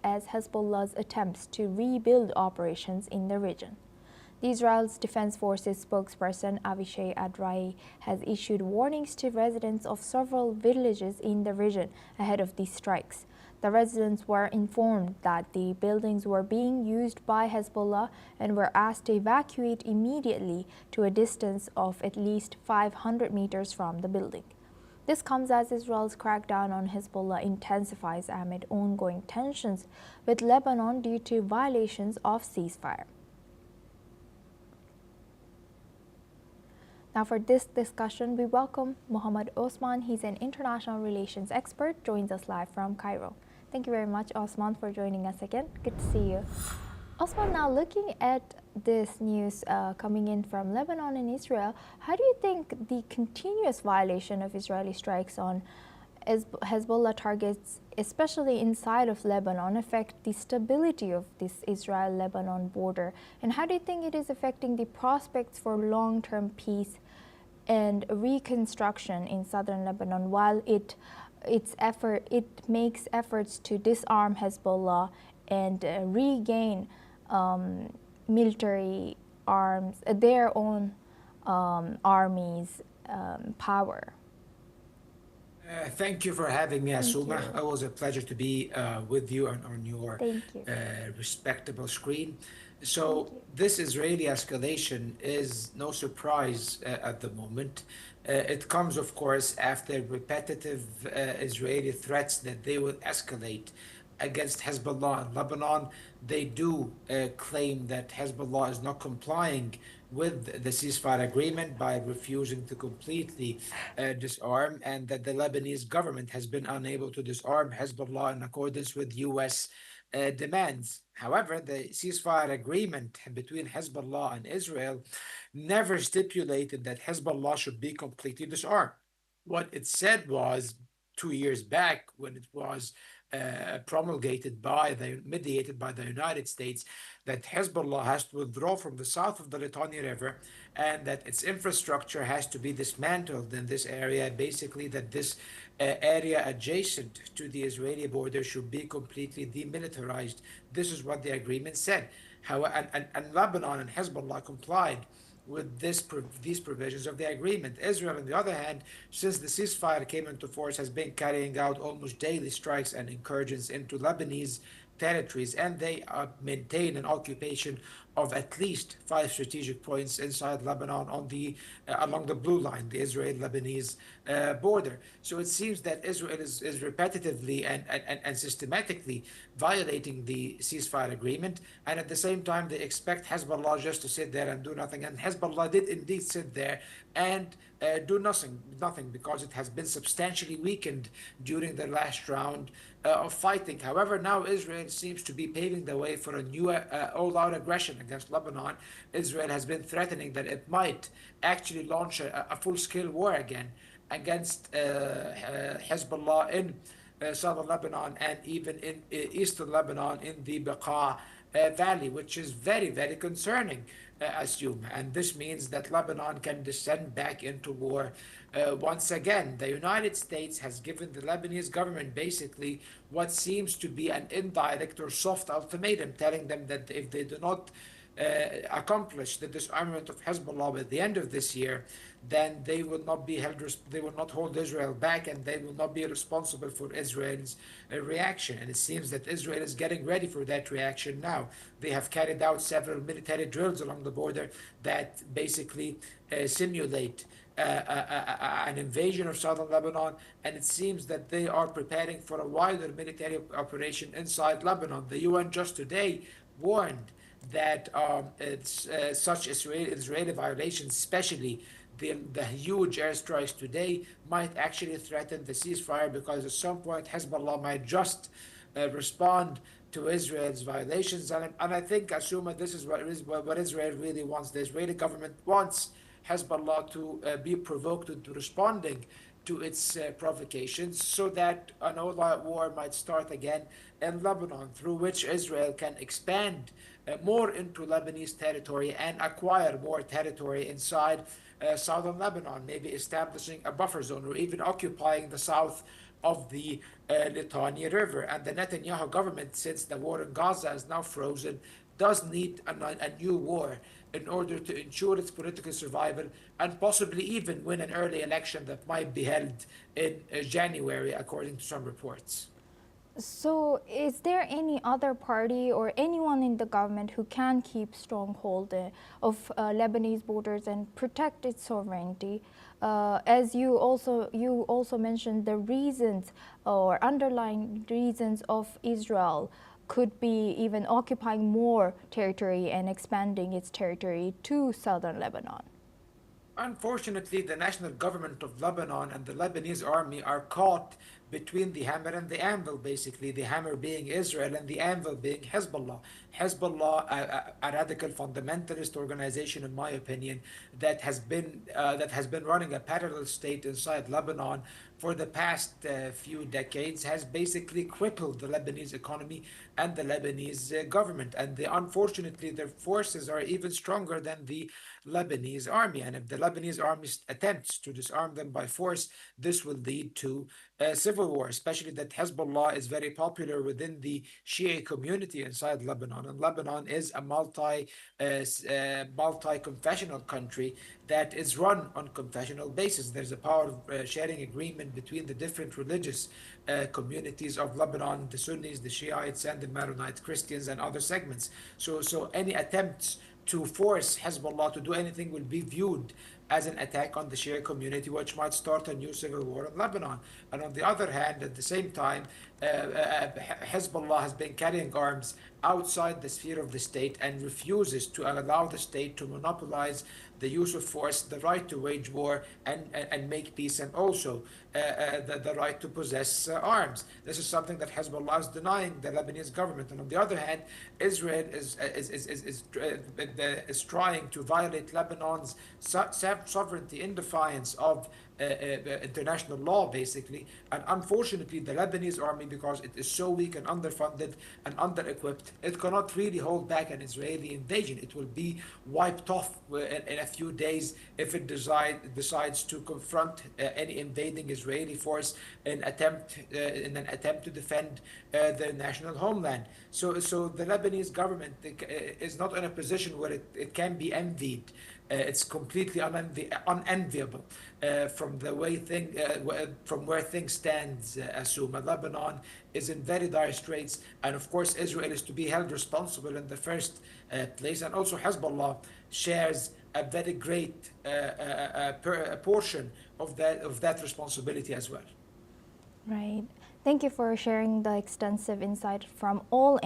as Hezbollah's attempts to rebuild operations in the region. The Israel's Defense Forces spokesperson Avishai Adrai has issued warnings to residents of several villages in the region ahead of these strikes. The residents were informed that the buildings were being used by Hezbollah and were asked to evacuate immediately to a distance of at least 500 meters from the building. This comes as Israel's crackdown on Hezbollah intensifies amid ongoing tensions with Lebanon due to violations of ceasefire. Now for this discussion, we welcome Mohammed Osman. He's an international relations expert, joins us live from Cairo. Thank you very much, Osman, for joining us again. Good to see you. Osman, now looking at this news coming in from Lebanon and Israel, how do you think the continuous violation of Israeli strikes on Hezbollah targets, especially inside of Lebanon, affect the stability of this Israel-Lebanon border? And how do you think it is affecting the prospects for long-term peace and reconstruction in southern Lebanon, while it makes efforts to disarm Hezbollah and regain military arms, their own armies' power? Thank you for having me, Asuma. It was a pleasure to be with you on your respectable screen. So this Israeli escalation is no surprise at the moment. It comes, of course, after repetitive Israeli threats that they will escalate against Hezbollah in Lebanon. They do claim that Hezbollah is not complying with the ceasefire agreement by refusing to completely disarm, and that the Lebanese government has been unable to disarm Hezbollah in accordance with U.S. Demands. However, the ceasefire agreement between Hezbollah and Israel never stipulated that Hezbollah should be completely disarmed. What it said was 2 years back, when it was mediated by the United States, that Hezbollah has to withdraw from the south of the Litani River and that its infrastructure has to be dismantled in this area. Basically, that this area adjacent to the Israeli border should be completely demilitarized. This is what the agreement said. And Lebanon and Hezbollah complied with these provisions of the agreement. Israel, on the other hand, since the ceasefire came into force, has been carrying out almost daily strikes and incursions into Lebanese territories, and they maintain an occupation of at least 5 strategic points inside Lebanon on along the blue line, the Israel-Lebanese border. So it seems that Israel is repetitively and systematically violating the ceasefire agreement, and at the same time they expect Hezbollah just to sit there and do nothing. And Hezbollah did indeed sit there and do nothing because it has been substantially weakened during the last round of fighting. However, now Israel seems to be paving the way for a new all-out aggression against Lebanon. Israel has been threatening that it might actually launch a full-scale war again against Hezbollah in southern Lebanon and even in eastern Lebanon in the Bekaa Valley, which is very, very concerning, assume. And this means that Lebanon can descend back into war once again. The United States has given the Lebanese government basically what seems to be an indirect or soft ultimatum, telling them that if they do not accomplish the disarmament of Hezbollah by the end of this year, then they will not hold Israel back, and they will not be responsible for Israel's reaction. And it seems that Israel is getting ready for that reaction now. They have carried out several military drills along the border that basically simulate an invasion of southern Lebanon, and it seems that they are preparing for a wider military operation inside Lebanon. The UN just today warned that such Israeli violations, especially the huge airstrikes today, might actually threaten the ceasefire, because at some point Hezbollah might just respond to Israel's violations. And I think, Asuma, this is what Israel really wants. The Israeli government wants Hezbollah to be provoked into responding to its provocations, so that an all-out war might start again in Lebanon, through which Israel can expand more into Lebanese territory and acquire more territory inside southern Lebanon, maybe establishing a buffer zone or even occupying the south of the Litani River. And the Netanyahu government, since the war in Gaza is now frozen, does need a new war in order to ensure its political survival and possibly even win an early election that might be held in January, according to some reports. So, is there any other party or anyone in the government who can keep stronghold of Lebanese borders and protect its sovereignty? As you also mentioned, the reasons or underlying reasons of Israel could be even occupying more territory and expanding its territory to southern Lebanon. Unfortunately, the national government of Lebanon and the Lebanese army are caught between the hammer and the anvil, basically, the hammer being Israel and the anvil being Hezbollah. Hezbollah, a radical fundamentalist organization, in my opinion, that has been running a parallel state inside Lebanon for the past few decades, has basically crippled the Lebanese economy and the Lebanese government. And unfortunately, their forces are even stronger than the Lebanese army. And if the Lebanese army attempts to disarm them by force, this will lead to a civil war, especially that Hezbollah is very popular within the Shia community inside Lebanon. And Lebanon is a multi-confessional country that is run on confessional basis. There's a power sharing agreement between the different religious communities of Lebanon, the Sunnis, the Shiites, and the Maronite Christians, and other segments. So any attempts to force Hezbollah to do anything will be viewed as an attack on the Shia community, which might start a new civil war in Lebanon. And on the other hand, at the same time, Hezbollah has been carrying arms outside the sphere of the state and refuses to allow the state to monopolize the use of force, the right to wage war and make peace, and also the right to possess arms. This is something that Hezbollah is denying the Lebanese government. And on the other hand, Israel is trying to violate Lebanon's sovereignty in defiance of international law, basically. And unfortunately, the Lebanese army, because it is so weak and underfunded and under-equipped, it cannot really hold back an Israeli invasion. It will be wiped off in a few days if it decides to confront any invading Israeli force in an attempt to defend their national homeland. So the Lebanese government is not in a position where it can be envied. It's completely unenviable from the way from where things stand. Assume Lebanon is in very dire straits, and of course Israel is to be held responsible in the first place, and also Hezbollah shares a very great portion of that responsibility as well. Right. Thank you for sharing the extensive insight from all